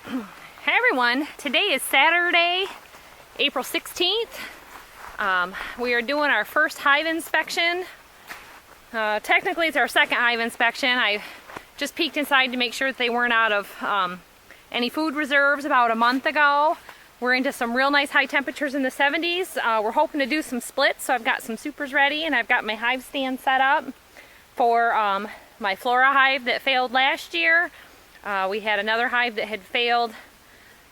Hey everyone, today is Saturday, April 16th. We are doing our first hive inspection. Technically it's our second hive inspection. I just peeked inside to make sure that they weren't out of any food reserves about a month ago. We're into some real nice high temperatures in the 70s. We're hoping to do some splits, so I've got some supers ready and I've got my hive stand set up for my flora hive that failed last year. We had another hive that had failed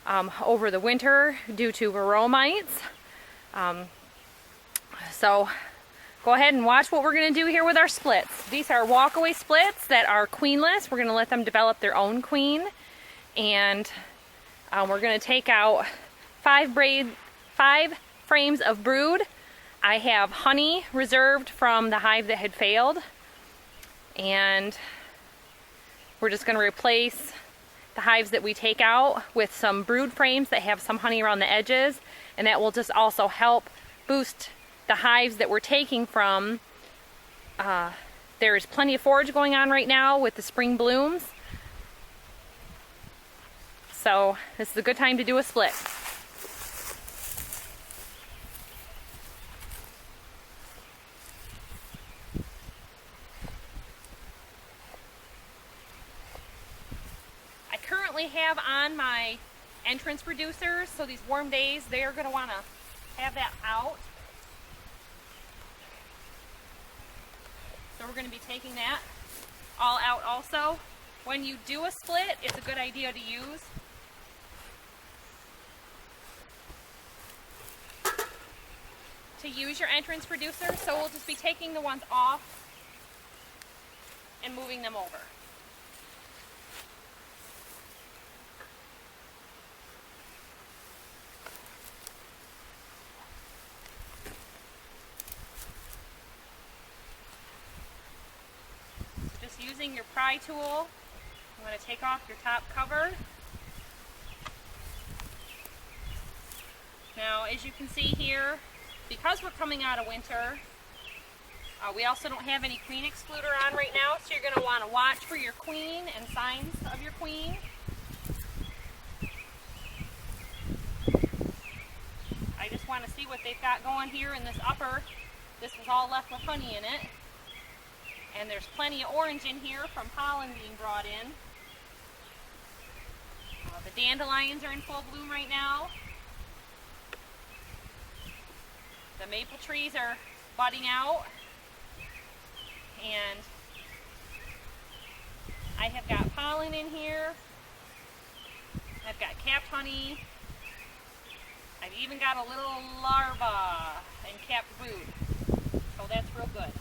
over the winter due to varroa mites. So go ahead and watch what we're going to do here with our splits. These are walkaway splits that are queenless. We're going to let them develop their own queen, and we're going to take out 5 frames of brood. I have honey reserved from the hive that had failed, and we're just going to replace the hives that we take out with some brood frames that have some honey around the edges, and that will just also help boost the hives that we're taking from. There's plenty of forage going on right now with the spring blooms, so this is a good time to do a split. Have on my entrance reducers, so these warm days they're going to want to have that out, so we're going to be taking that all out. Also, when you do a split, it's a good idea to use your entrance reducer. So we'll just be taking the ones off and moving them over. Using your pry tool, I'm going to take off your top cover. Now, as you can see here, because we're coming out of winter, we also don't have any queen excluder on right now, so you're going to want to watch for your queen and signs of your queen. I just want to see what they've got going here in this upper. This was all left with honey in it. And there's plenty of orange in here from pollen being brought in. The dandelions are in full bloom right now. The maple trees are budding out. And I have got pollen in here. I've got capped honey. I've even got a little larva and capped brood. So that's real good.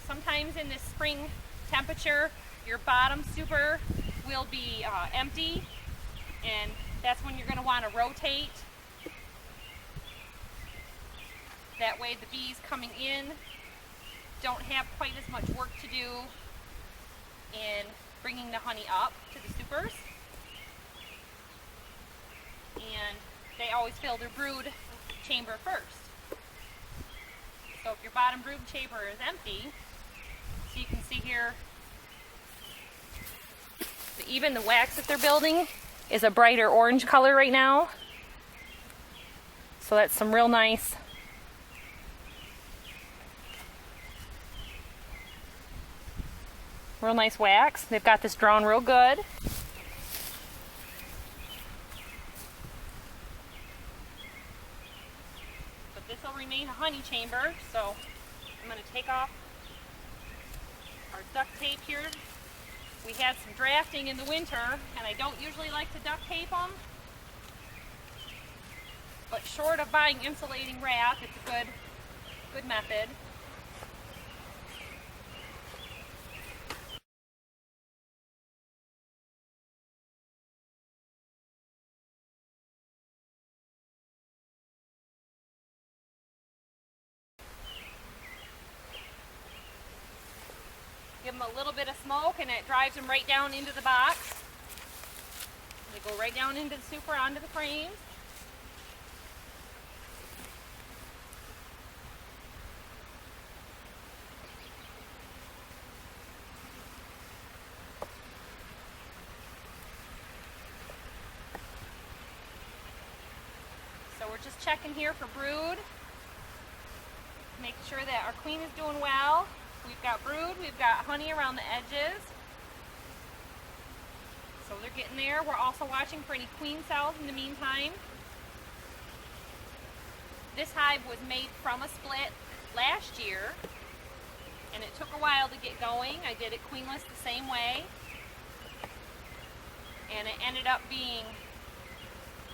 Sometimes in this spring temperature, your bottom super will be empty, and that's when you're going to want to rotate. That way the bees coming in don't have quite as much work to do in bringing the honey up to the supers. And they always fill their brood chamber first. So if your bottom brood chamber is empty, you can see here, even the wax that they're building is a brighter orange color right now. So that's some real nice wax. They've got this drawn real good. But this will remain a honey chamber, so I'm going to take off our duct tape here. We had some drafting in the winter, and I don't usually like to duct tape them, but short of buying insulating wrap, it's a good method. Give them a little bit of smoke, and it drives them right down into the box. They go right down into the super, onto the frames. we're just checking here for brood. Making sure that our queen is doing well. We've got brood, we've got honey around the edges. So they're getting there. We're also watching for any queen cells in the meantime. This hive was made from a split last year, and it took a while to get going. I did it queenless the same way, and it ended up being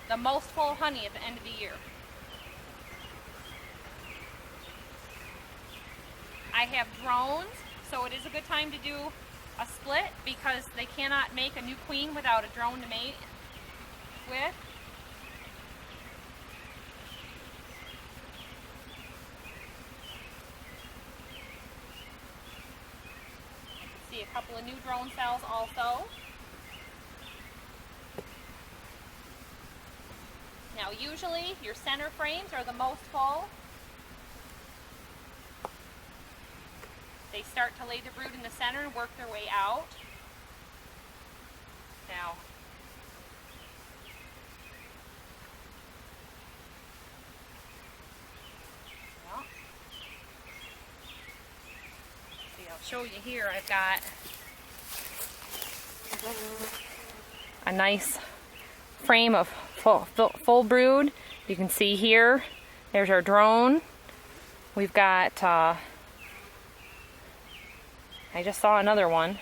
the most full honey at the end of the year. I have drones, so it is a good time to do a split because they cannot make a new queen without a drone to mate with. See a couple of new drone cells also. Now usually your center frames are the most full. They start to lay the brood in the center and work their way out. Now, well, see, I'll show you here. I've got a nice frame of full brood. You can see here, there's our drone. We've got I just saw another one.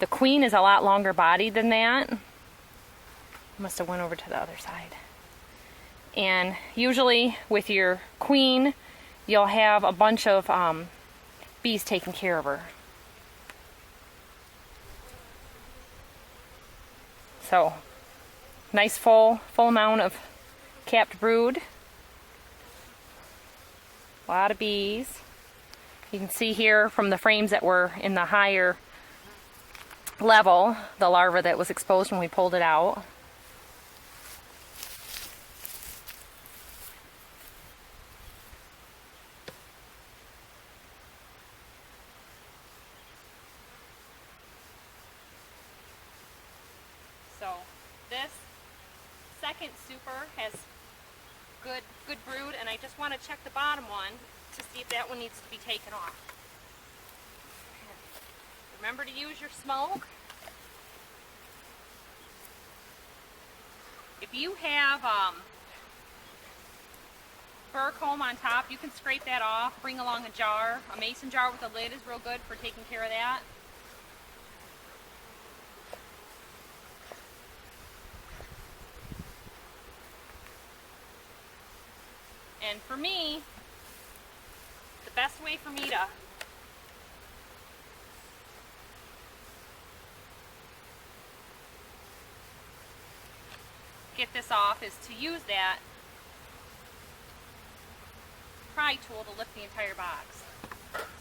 The queen is a lot longer bodied than that. Must have went over to the other side. And usually with your queen, you'll have a bunch of bees taking care of her. So, nice full amount of capped brood. A lot of bees. You can see here from the frames that were in the higher level, the larva that was exposed when we pulled it out. So this second super has good brood, and I just want to check the bottom one to see if that one needs to be taken off. Remember to use your smoke. If you have fur comb on top, you can scrape that off, bring along a jar. A mason jar with a lid is real good for taking care of that. And for me, the best way for me to get this off is to use that pry tool to lift the entire box.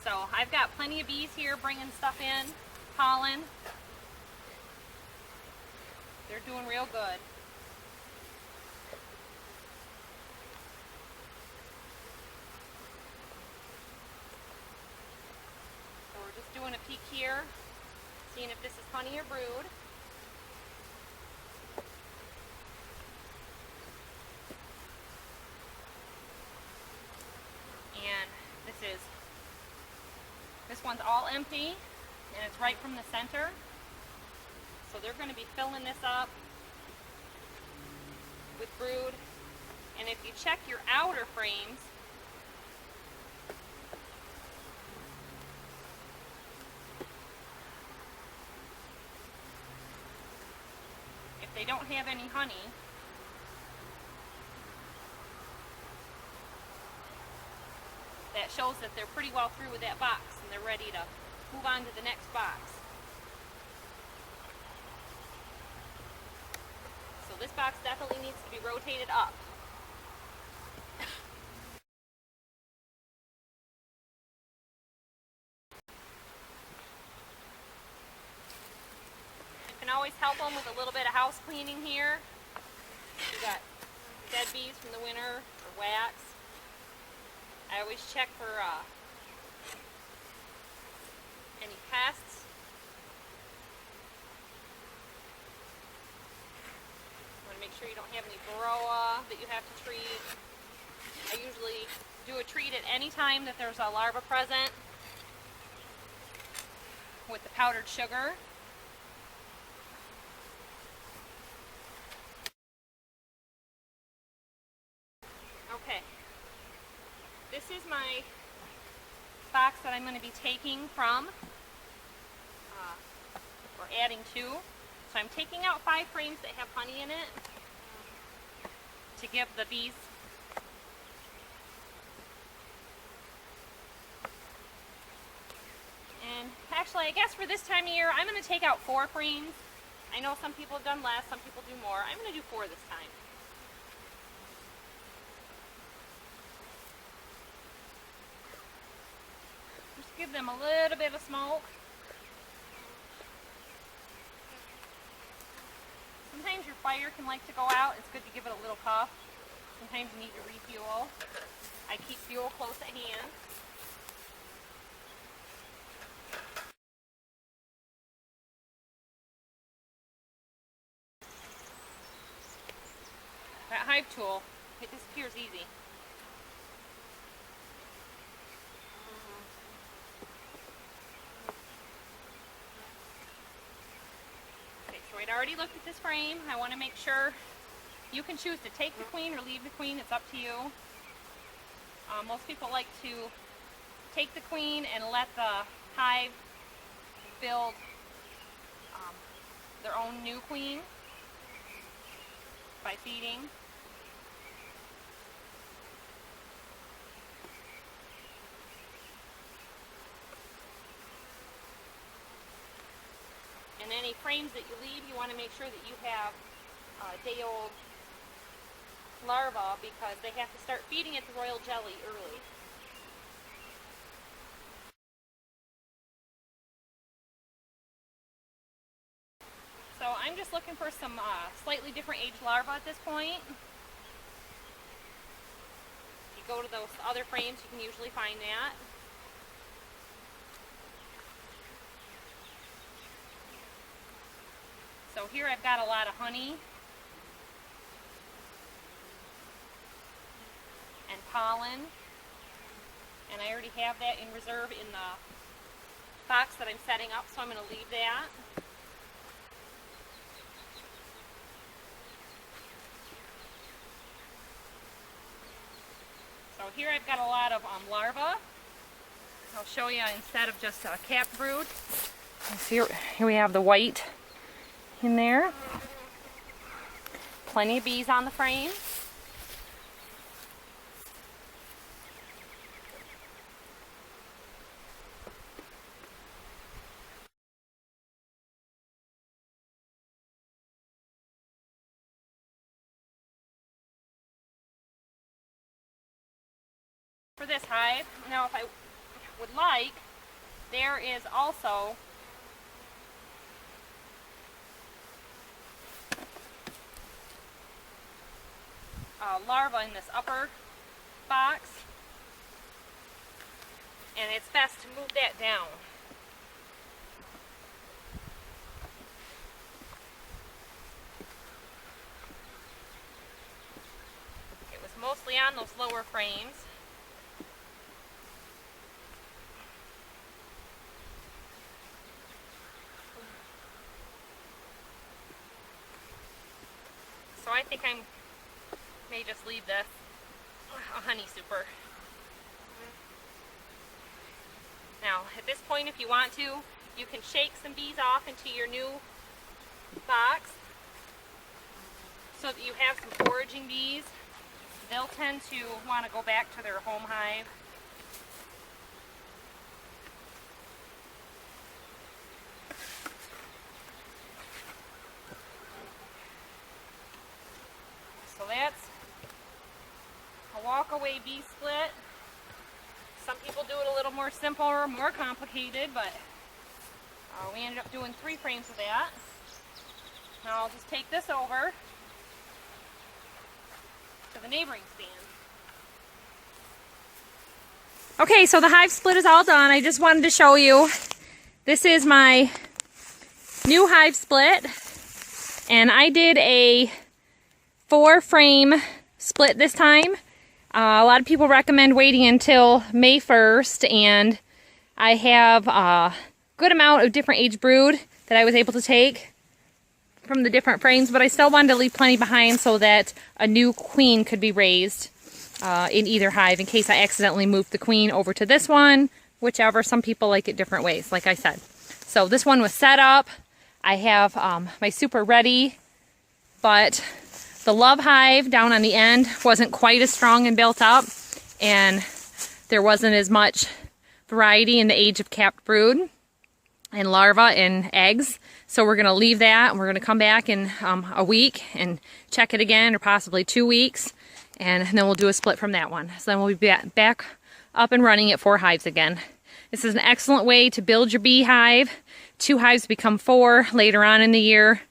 So I've got plenty of bees here bringing stuff in, pollen. They're doing real good. Doing a peek here, seeing if this is honey or brood. And this one's all empty, and it's right from the center. So they're going to be filling this up with brood. And if you check your outer frames, they don't have any honey, that shows that they're pretty well through with that box and they're ready to move on to the next box. So this box definitely needs to be rotated up. You can always help them with a little bit of house cleaning here. You got dead bees from the winter or wax. I always check for any pests. Want to make sure you don't have any varroa that you have to treat. I usually do a treat at any time that there's a larva present with the powdered sugar. Okay, this is my box that I'm going to be taking from, or adding to. So I'm taking out 5 frames that have honey in it to give the bees and actually I guess for this time of year I'm going to take out 4 frames. I know some people have done less, some people do more. I'm going to do 4 this time. Just give them a little bit of smoke. Sometimes your fire can like to go out. It's good to give it a little puff. Sometimes you need to refuel. I keep fuel close at hand. That hive tool, it disappears easy. I'd already looked at this frame. I want to make sure you can choose to take the queen or leave the queen. It's up to you. Most people like to take the queen and let the hive build their own new queen by feeding. And any frames that you leave, you want to make sure that you have day-old larvae because they have to start feeding at the royal jelly early. So I'm just looking for some slightly different age larvae at this point. If you go to those other frames, you can usually find that. So here I've got a lot of honey and pollen, and I already have that in reserve in the box that I'm setting up, so I'm going to leave that. So here I've got a lot of larvae. I'll show you instead of just a capped brood. Here we have the white in there. Plenty of bees on the frame. For this hive, now if I would like, there is also larva in this upper box, and it's best to move that down. It was mostly on those lower frames. So I think I may just leave this a honey super. Now, at this point, if you want to, you can shake some bees off into your new box so that you have some foraging bees. They'll tend to want to go back to their home hive. So that's a walk-away bee split. Some people do it a little more simple or more complicated, but we ended up doing 3 frames of that. Now I'll just take this over to the neighboring stand. Okay, so the hive split is all done. I just wanted to show you. This is my new hive split, and I did a 4-frame split this time. A lot of people recommend waiting until May 1st, and I have a good amount of different age brood that I was able to take from the different frames, but I still wanted to leave plenty behind so that a new queen could be raised in either hive in case I accidentally moved the queen over to this one, whichever. Some people like it different ways, like I said. So this one was set up. I have my super ready, but the love hive down on the end wasn't quite as strong and built up, and there wasn't as much variety in the age of capped brood and larvae and eggs. So we're going to leave that, and we're going to come back in a week and check it again, or possibly 2 weeks, and then we'll do a split from that one. So then we'll be back up and running at 4 hives again. This is an excellent way to build your beehive. 2 hives become 4 later on in the year.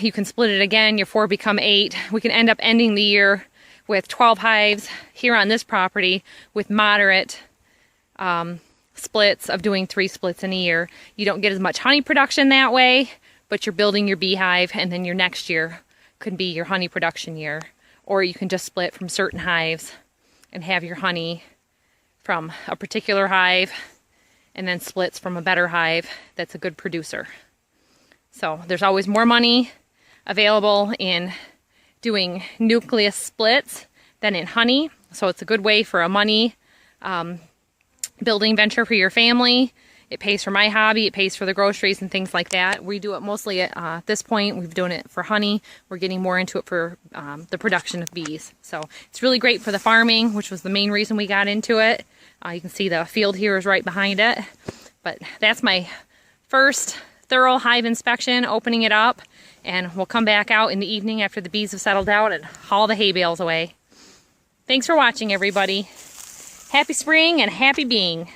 You can split it again, your 4 become 8. We can end up ending the year with 12 hives here on this property with moderate splits of doing 3 splits in a year. You don't get as much honey production that way, but you're building your beehive, and then your next year could be your honey production year. Or you can just split from certain hives and have your honey from a particular hive and then splits from a better hive that's a good producer. So there's always more money available in doing nucleus splits than in honey. So it's a good way for a money building venture for your family. It pays for my hobby, it pays for the groceries and things like that. We do it mostly at this point. We've done it for honey. We're getting more into it for the production of bees. So it's really great for the farming, which was the main reason we got into it. You can see the field here is right behind it. But that's my first thorough hive inspection, opening it up, and we'll come back out in the evening after the bees have settled out and haul the hay bales away. Thanks for watching, everybody. Happy spring and happy being.